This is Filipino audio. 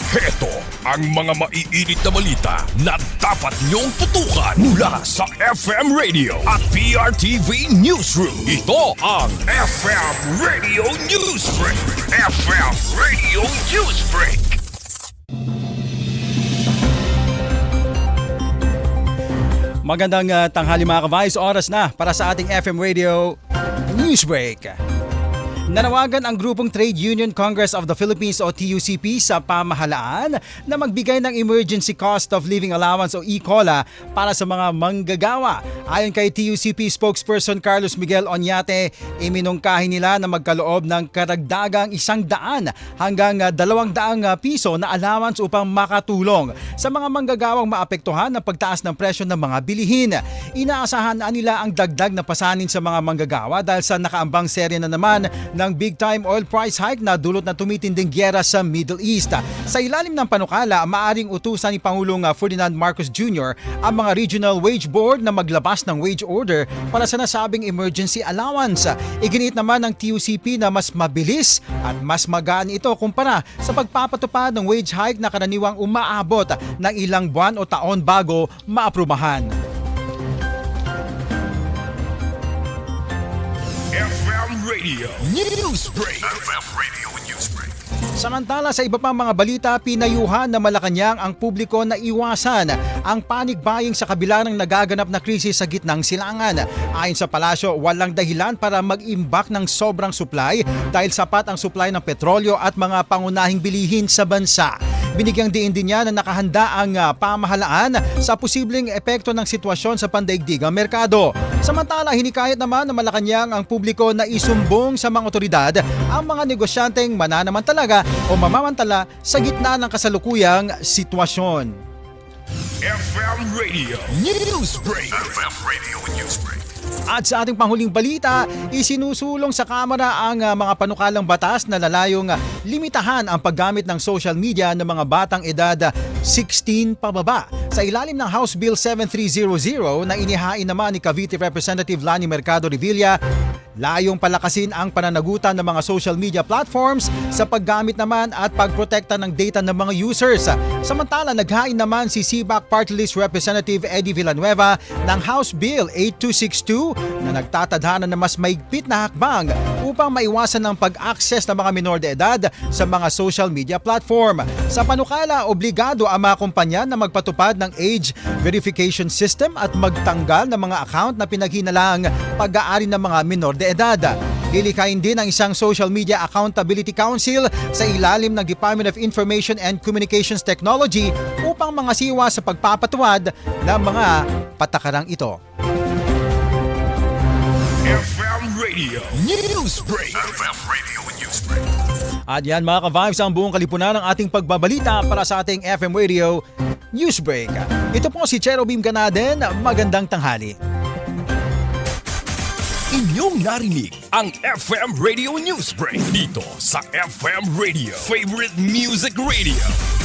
Heto ang mga maiinit na balita na dapat niyong tutukan mula sa FM Radio at PRTV Newsroom. Ito ang FM Radio Newsbreak. FM Radio Newsbreak. Magandang tanghali mga ka-Vice, oras na para sa ating FM Radio Newsbreak. Nanawagan ang grupong Trade Union Congress of the Philippines o TUCP sa pamahalaan na magbigay ng Emergency Cost of Living Allowance o ECOLA para sa mga manggagawa. Ayon kay TUCP spokesperson Carlos Miguel Oñate, iminungkahi nila na magkaloob ng karagdagang 100 hanggang 200 piso na allowance upang makatulong sa mga manggagawang maapektuhan ng pagtaas ng presyo ng mga bilihin. Inaasahan na nila ang dagdag na pasanin sa mga manggagawa dahil sa nakaambang serye na naman ng big-time oil price hike na dulot na tumitinding gyera sa Middle East. Sa ilalim ng panukala, maaring utusan ni Pangulong Ferdinand Marcos Jr. ang mga Regional Wage Board na maglabas ng wage order para sa nasabing emergency allowance. Iginiit naman ng TUCP na mas mabilis at mas magaan ito kumpara sa pagpapatupad ng wage hike na karaniwang umaabot ng ilang buwan o taon bago maaprubahan. FM Radio Newsbreak. FM Radio Newsbreak. Samantala sa iba pang mga balita, pinayuhan na Malacanang ang publiko na iwasan ang panic buying sa kabila ng nagaganap na krisis sa gitnang silangan. Ayon sa palasyo, walang dahilan para mag-imbak ng sobrang supply dahil sapat ang supply ng petrolyo at mga pangunahing bilihin sa bansa. Binigyang diin din niya na nakahanda ang pamahalaan sa posibleng epekto ng sitwasyon sa pandaigdigang merkado. Samantala, hinikayat naman ng Malacanang ang publiko na isumbong sa mga otoridad ang mga negosyanteng mananamantalaga o mamamantala sa gitna ng kasalukuyang sitwasyon. FM Radio Newsbreak. FM Radio Newsbreak. At sa ating panghuling balita, isinusulong sa Kamara ang mga panukalang batas na lalayong limitahan ang paggamit ng social media ng mga batang edad 16 pababa. Sa ilalim ng House Bill 7300 na inihain naman ni Cavite Representative Lani Mercado Revilla, layong palakasin ang pananagutan ng mga social media platforms sa paggamit naman at pagprotekta ng data ng mga users. Samantala, naghain naman si CBAC Party List Representative Eddie Villanueva ng House Bill 8262 na nagtatadhana na mas maigpit na hakbang upang maiwasan ang pag-access ng mga minor de edad sa mga social media platform. Sa panukala, obligado ang mga kumpanya na magpatupad ng age verification system at magtanggal ng mga account na pinaghinalang pag-aari ng mga minor de edad. Lilikhain din ang isang Social Media Accountability Council sa ilalim ng Department of Information and Communications Technology upang mangasiwa sa pagpapatuwad ng mga patakarang ito. FM Radio Newsbreak. FM Radio Newsbreak. At yan mga ka-Vibes ang buong kalipunan ng ating pagbabalita para sa ating FM Radio Newsbreak. Ito po si Cherubim Ganaden. Magandang tanghali. Inyong narinig ang FM Radio Newsbreak dito sa FM Radio, Favorite Music Radio.